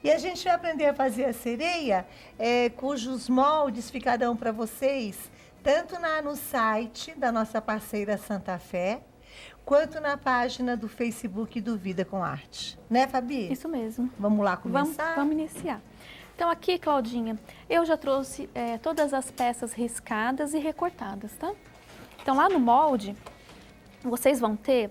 E a gente vai aprender a fazer a sereia, cujos moldes ficarão para vocês, tanto no site da nossa parceira Santa Fé, quanto na página do Facebook do Vida com Arte. Né, Fabi? Isso mesmo. Vamos lá começar? Vamos iniciar. Então aqui, Claudinha, eu já trouxe todas as peças riscadas e recortadas, tá? Então lá no molde, vocês vão ter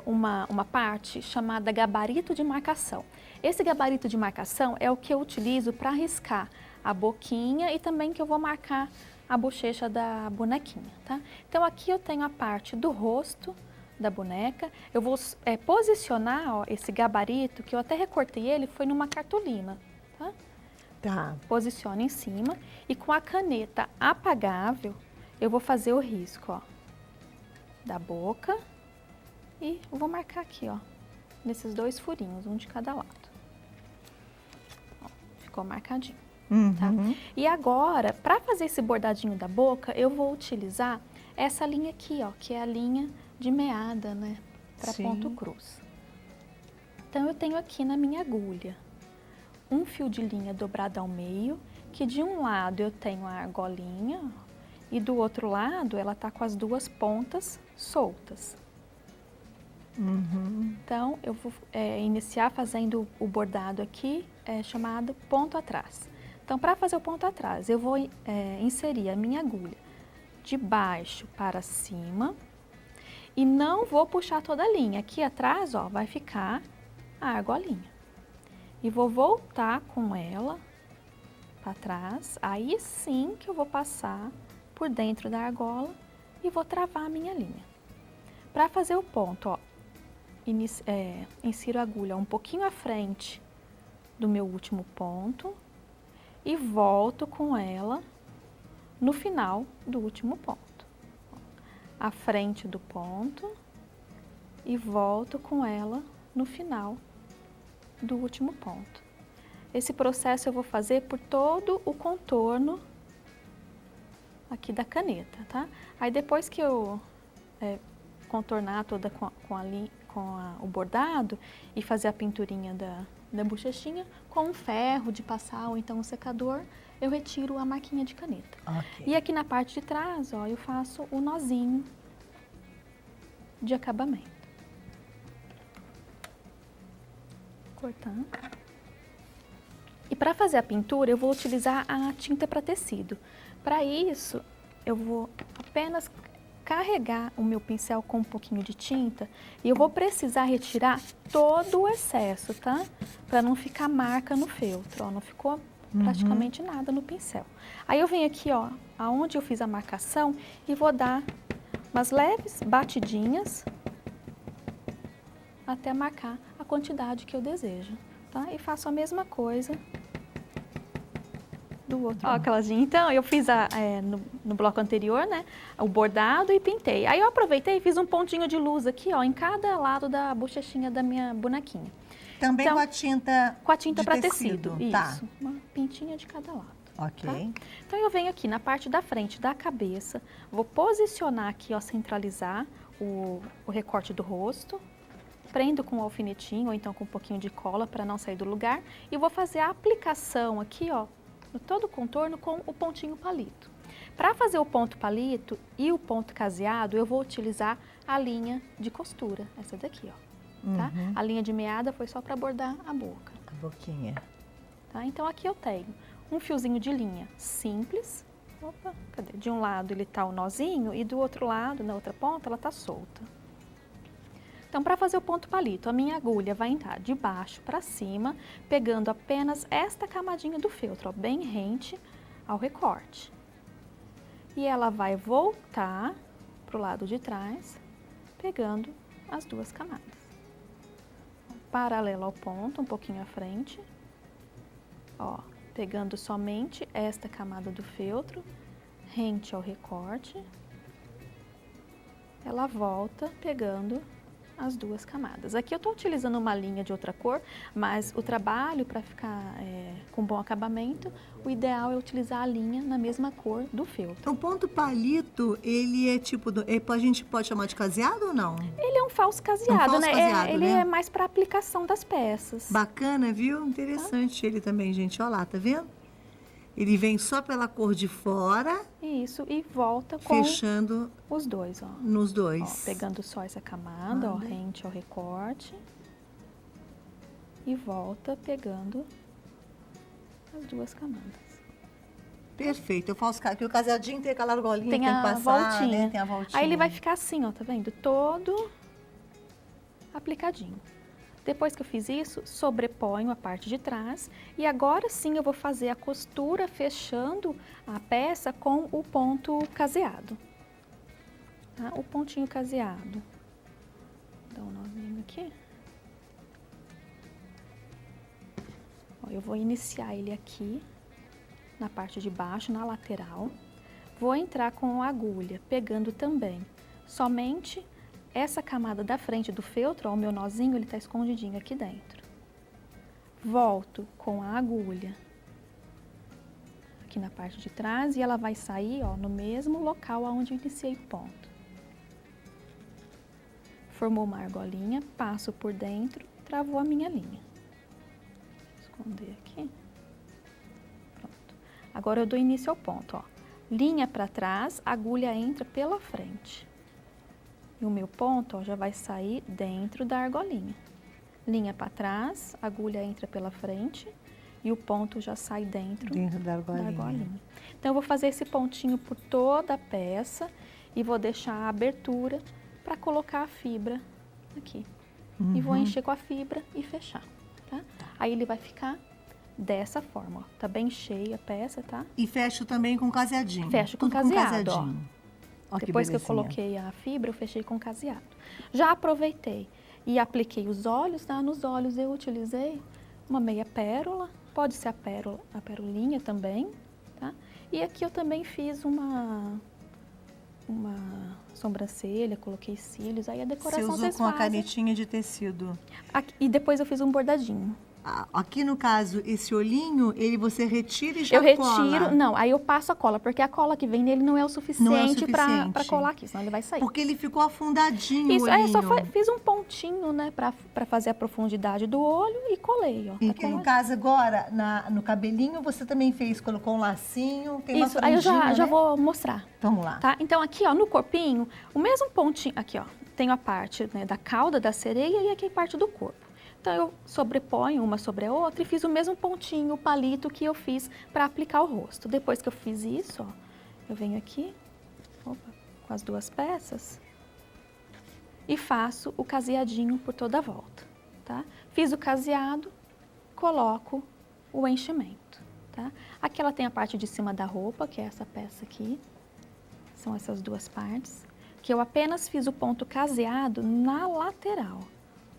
uma parte chamada gabarito de marcação. Esse gabarito de marcação é o que eu utilizo para riscar a boquinha e também que eu vou marcar a bochecha da bonequinha, tá? Então aqui eu tenho a parte do rosto da boneca, eu vou posicionar, ó, esse gabarito, que eu até recortei ele, foi numa cartolina, tá? Tá. Posiciono em cima e com a caneta apagável, eu vou fazer o risco, ó, da boca e vou marcar aqui, ó, nesses 2 furinhos, um de cada lado. Ó, ficou marcadinho. Tá? E agora, para fazer esse bordadinho da boca, eu vou utilizar essa linha aqui, ó, que é a linha de meada, né, para ponto cruz. Então, eu tenho aqui na minha agulha um fio de linha dobrado ao meio, que de um lado eu tenho a argolinha e do outro lado ela tá com as 2 pontas soltas. Então, eu vou iniciar fazendo o bordado aqui, chamado ponto atrás. Então, para fazer o ponto atrás, eu vou inserir a minha agulha de baixo para cima e não vou puxar toda a linha. Aqui atrás, ó, vai ficar a argolinha. E vou voltar com ela para trás, aí sim que eu vou passar por dentro da argola e vou travar a minha linha. Para fazer o ponto, ó, insiro a agulha um pouquinho à frente do meu último ponto e volto com ela no final do último ponto. À frente do ponto e volto com ela no final do último ponto. Esse processo eu vou fazer por todo o contorno aqui da caneta, tá? Aí depois que eu contornar toda o bordado e fazer a pinturinha da bochechinha, com um ferro de passar ou então um secador, eu retiro a marquinha de caneta. Okay. E aqui na parte de trás, ó, eu faço o nozinho de acabamento. Cortando. E para fazer a pintura, eu vou utilizar a tinta para tecido. Para isso, eu vou apenas carregar o meu pincel com um pouquinho de tinta e eu vou precisar retirar todo o excesso, tá? Para não ficar marca no feltro, ó, não ficou praticamente nada no pincel. Aí eu venho aqui, ó, aonde eu fiz a marcação e vou dar umas leves batidinhas até marcar a quantidade que eu desejo, tá? E faço a mesma coisa do outro. Ó, Claudinha, então eu fiz no bloco anterior, né, o bordado e pintei. Aí eu aproveitei e fiz um pontinho de luz aqui, ó, em cada lado da bochechinha da minha bonequinha. Também então, com a tinta para tecido. Tá. Isso, uma pintinha de cada lado. Ok. Tá? Então eu venho aqui na parte da frente da cabeça, vou posicionar aqui, ó, centralizar o recorte do rosto, prendo com um alfinetinho ou então com um pouquinho de cola para não sair do lugar e vou fazer a aplicação aqui, ó, no todo o contorno com o pontinho palito. Para fazer o ponto palito e o ponto caseado, eu vou utilizar a linha de costura, essa daqui, ó. Tá? A linha de meada foi só para bordar a boca. A boquinha. Tá? Então aqui eu tenho um fiozinho de linha simples. Opa, cadê? De um lado ele tá o nozinho e do outro lado, na outra ponta, ela tá solta. Então, para fazer o ponto palito, a minha agulha vai entrar de baixo para cima, pegando apenas esta camadinha do feltro, ó, bem rente ao recorte. E ela vai voltar para o lado de trás, pegando as 2 camadas. Paralelo ao ponto, um pouquinho à frente, ó, pegando somente esta camada do feltro, rente ao recorte, ela volta pegando as 2 camadas. Aqui eu estou utilizando uma linha de outra cor, mas o trabalho para ficar com bom acabamento, o ideal é utilizar a linha na mesma cor do feltro. O ponto palito, ele é tipo, a gente pode chamar de caseado ou não? Ele é um falso caseado, falso né? caseado, Ele né? é mais para aplicação das peças. Bacana, viu? Interessante ele também, gente. Olha lá, tá vendo? Ele vem só pela cor de fora, Isso, e volta com fechando os dois, ó. nos Ó, dois. pegando só essa camada, ó, rente ao recorte. E volta pegando as duas camadas. Perfeito. Eu faço que o casadinho tem aquela argolinha Tem que tem que a passar, voltinha. né? Tem a voltinha. Aí ele vai ficar assim, ó, tá vendo? Todo aplicadinho. Depois que eu fiz isso, sobreponho a parte de trás e agora sim eu vou fazer a costura fechando a peça com o ponto caseado. Tá? O pontinho caseado. Dá um nozinho aqui. Ó, eu vou iniciar ele aqui, na parte de baixo, na lateral. Vou entrar com a agulha, pegando também somente essa camada da frente do feltro, ó, o meu nozinho, ele tá escondidinho aqui dentro. Volto com a agulha aqui na parte de trás e ela vai sair, ó, no mesmo local onde eu iniciei o ponto. Formou uma argolinha, passo por dentro, travou a minha linha. Esconder aqui. Pronto. Agora eu dou início ao ponto, ó. Linha para trás, agulha entra pela frente. E o meu ponto, ó, já vai sair dentro da argolinha. Linha para trás, agulha entra pela frente e o ponto já sai dentro da argolinha. Então, eu vou fazer esse pontinho por toda a peça e vou deixar a abertura para colocar a fibra aqui. E vou encher com a fibra e fechar, tá? Aí ele vai ficar dessa forma, ó. Tá bem cheia a peça, tá? E fecho também com caseadinho. Fecho com Tudo caseado, ó. Ó, Depois que eu coloquei a fibra, eu fechei com caseado. Já aproveitei e apliquei os olhos, tá? Nos olhos eu utilizei uma meia pérola, pode ser a perolinha também, tá? E aqui eu também fiz uma sobrancelha, coloquei cílios, aí a decoração você usou vocês com a fazem. canetinha de tecido. Aqui, e depois eu fiz um bordadinho. Aqui no caso, esse olhinho, você retira e já Eu cola. retiro, não, aí eu passo a cola, porque a cola que vem nele não é o suficiente, para colar aqui, senão ele vai sair. Porque ele ficou afundadinho Isso, o olhinho. fiz um pontinho, né, para fazer a profundidade do olho e colei, ó. E Tá no caso agora, no cabelinho, você também colocou um lacinho, tem Isso, uma aí eu franjinha, já né? vou mostrar. Vamos lá. Tá? Então aqui, ó, no corpinho, o mesmo pontinho, aqui, ó, tenho a parte, né, da cauda da sereia e aqui a parte do corpo. Então, eu sobreponho uma sobre a outra e fiz o mesmo pontinho, o palito que eu fiz para aplicar o rosto. Depois que eu fiz isso, ó, eu venho aqui, com as duas peças e faço o caseadinho por toda a volta, tá? Fiz o caseado, coloco o enchimento, tá? Aqui ela tem a parte de cima da roupa, que é essa peça aqui, são essas duas partes, que eu apenas fiz o ponto caseado na lateral,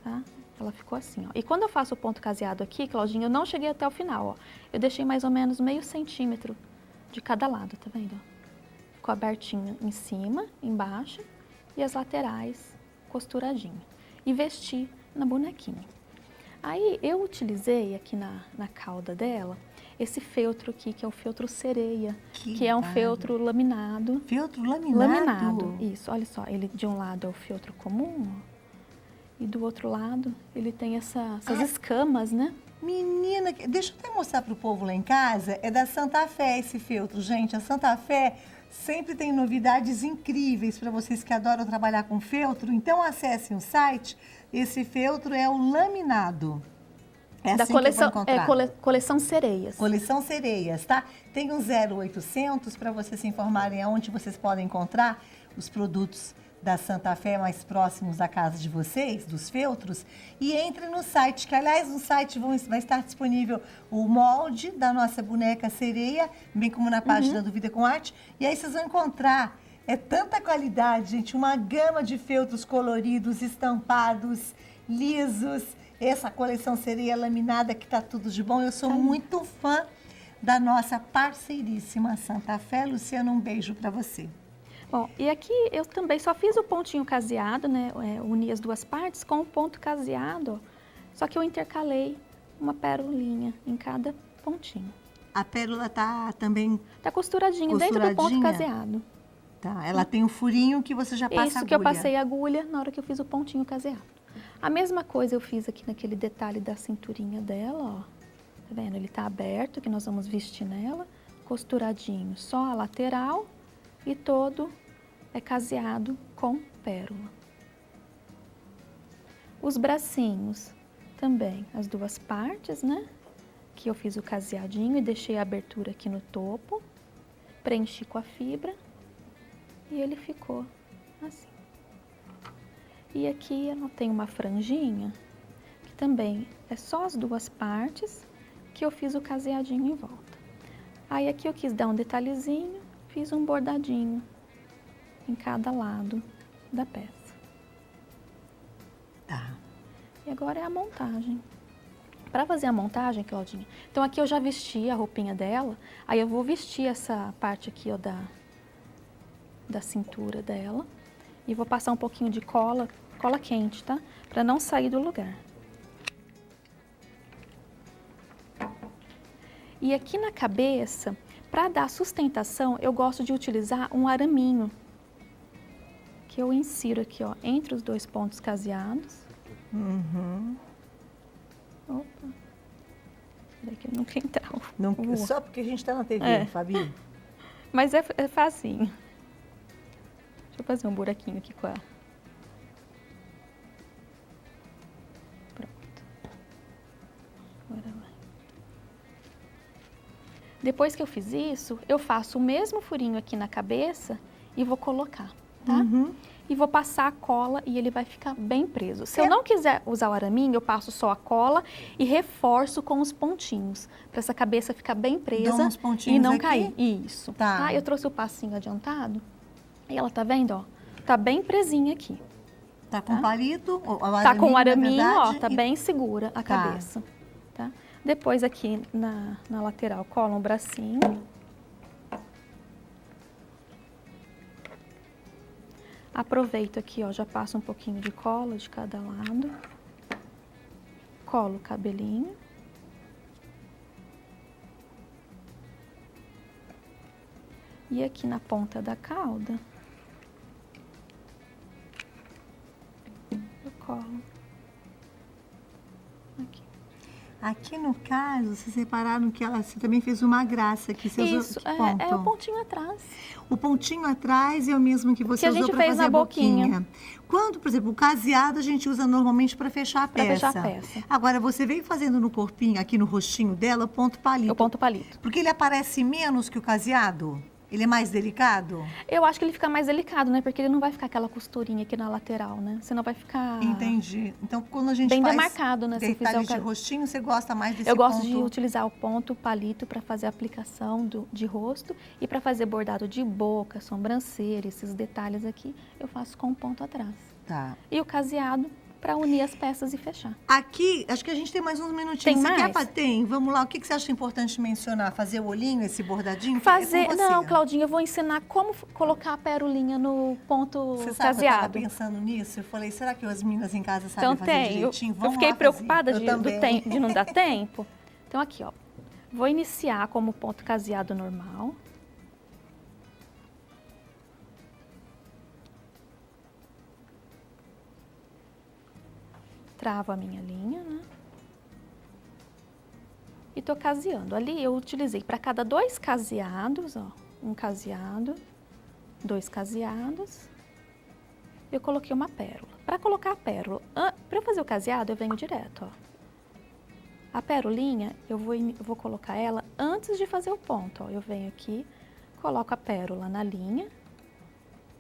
tá? Ela ficou assim, ó. E quando eu faço o ponto caseado aqui, Claudinha, eu não cheguei até o final, ó. Eu deixei mais ou menos meio centímetro de cada lado, tá vendo? Ficou abertinho em cima, embaixo e as laterais costuradinho. E vesti na bonequinha. Aí eu utilizei aqui na cauda dela esse feltro aqui, que é o feltro sereia, que é um feltro laminado. Feltro laminado? Laminado, isso. Olha só, ele de um lado é o feltro comum, ó. E do outro lado, ele tem essas escamas, né? Menina, deixa eu até mostrar para o povo lá em casa. É da Santa Fé esse feltro, gente. A Santa Fé sempre tem novidades incríveis para vocês que adoram trabalhar com feltro. Então, acessem o site. Esse feltro é o laminado. É da assim coleção, que eu vou encontrar. Coleção Sereias. Coleção Sereias, tá? Tem um 0800 para vocês se informarem aonde vocês podem encontrar os produtos da Santa Fé mais próximos da casa de vocês, dos feltros, e entre no site, que aliás no site vai estar disponível o molde da nossa boneca sereia, bem como na página do Vida com Arte, e aí vocês vão encontrar, tanta qualidade, gente, uma gama de feltros coloridos, estampados, lisos, essa coleção sereia laminada que tá tudo de bom. Eu sou muito fã da nossa parceiríssima Santa Fé. Luciana, um beijo para você. Bom, e aqui eu também só fiz o pontinho caseado, né? Uni as duas partes com o ponto caseado, ó, só que eu intercalei uma pérolinha em cada pontinho. A pérola tá também Tá costuradinho dentro do ponto caseado. Tá, ela tem um furinho que você já passa Isso agulha. que eu passei a agulha na hora que eu fiz o pontinho caseado. A mesma coisa eu fiz aqui naquele detalhe da cinturinha dela, ó. Tá vendo? Ele tá aberto, que nós vamos vestir nela, costuradinho, só a lateral e todo é caseado com pérola. Os bracinhos também, as duas partes, né? Que eu fiz o caseadinho e deixei a abertura aqui no topo, preenchi com a fibra e ele ficou assim. E aqui eu tenho uma franjinha, que também é só as duas partes que eu fiz o caseadinho em volta. Aí aqui eu quis dar um detalhezinho, fiz um bordadinho em cada lado da peça. Tá. E agora é a montagem. Para fazer a montagem, Claudinha, então aqui eu já vesti a roupinha dela, aí eu vou vestir essa parte aqui, ó, da cintura dela, e vou passar um pouquinho de cola quente, tá? Para não sair do lugar. E aqui na cabeça, para dar sustentação, eu gosto de utilizar um araminho, que eu insiro aqui, ó, entre os dois pontos caseados. Uhum. Opa, peraí que ele não quer entrar. Não, só porque a gente está na TV, É. Fabi. Mas é facinho. Deixa eu fazer um buraquinho aqui com a... Pronto. Agora vai. Depois que eu fiz isso, eu faço o mesmo furinho aqui na cabeça e vou colocar, tá? Uhum. E vou passar a cola e ele vai ficar bem preso. Se eu não quiser usar o araminho, eu passo só a cola e reforço com os pontinhos, para essa cabeça ficar bem presa Dou uns pontinhos e não aqui? cair. Isso. Tá. Eu trouxe o passinho adiantado e ela tá vendo, ó? Tá bem presinha aqui. Tá com palito? Tá com o araminho, ó, verdade, tá bem segura a Tá. cabeça. Tá? Depois aqui na lateral cola um bracinho. Aproveito aqui, ó, já passo um pouquinho de cola de cada lado. Colo o cabelinho. E aqui na ponta da cauda, eu colo. Aqui. Aqui no caso, vocês repararam que você também fez uma graça aqui. Você Isso, usou que ponto? é o pontinho atrás. O pontinho atrás é o mesmo que você Que a usou gente para fez fazer na a boquinha. boquinha. Quando, por exemplo, o caseado a gente usa normalmente para fechar a Pra peça. fechar a peça. Agora, você veio fazendo no corpinho, aqui no rostinho dela, ponto palito. O ponto palito. Porque ele aparece menos que o caseado? Ele é mais delicado? Eu acho que ele fica mais delicado, né? Porque ele não vai ficar aquela costurinha aqui na lateral, né? Senão vai ficar... Entendi. Então, quando a gente Bem faz demarcado, né? Se fizer detalhe o de rostinho, você gosta mais desse Eu gosto ponto? de utilizar o ponto palito para fazer a aplicação de rosto e para fazer bordado de boca, sobrancelha, esses detalhes aqui, eu faço com o ponto atrás. Tá. E o caseado para unir as peças e fechar. Aqui, acho que a gente tem mais uns minutinhos. Tem Você mais? Tem. Vamos lá. O que você acha importante mencionar? Fazer o olhinho, esse bordadinho? Fazer... É com você. Não, Claudinha, eu vou ensinar como colocar a perolinha no ponto Você sabe que eu caseado. estava pensando nisso? Eu falei, será que as meninas em casa sabem Então fazer tem. direitinho? Eu Vamos fiquei lá preocupada fazer. Eu também. de não dar tempo. Então aqui, ó. Vou iniciar como ponto caseado normal. Travo a minha linha, né? E tô caseando. Ali eu utilizei para cada 2 caseados, ó, um caseado, 2 caseados, eu coloquei uma pérola. Para colocar a pérola, para eu fazer o caseado, eu venho direto, ó. A pérolinha, eu vou colocar ela antes de fazer o ponto, ó. Eu venho aqui, coloco a pérola na linha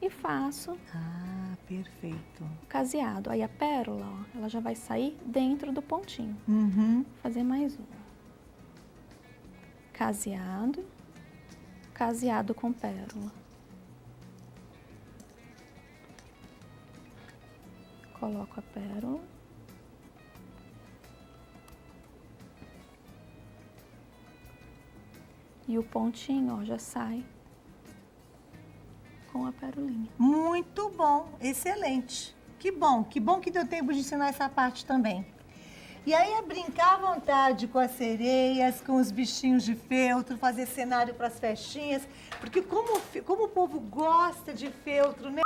e faço Ah, perfeito. o caseado. Aí a pérola, ó, ela já vai sair dentro do pontinho. Uhum. Vou fazer mais um. Caseado, caseado com pérola. Coloco a pérola. E o pontinho, ó, já sai com a pérolinha. Muito bom, excelente. Que bom que deu tempo de ensinar essa parte também. E aí é brincar à vontade com as sereias, com os bichinhos de feltro, fazer cenário para as festinhas. Porque como o povo gosta de feltro, né?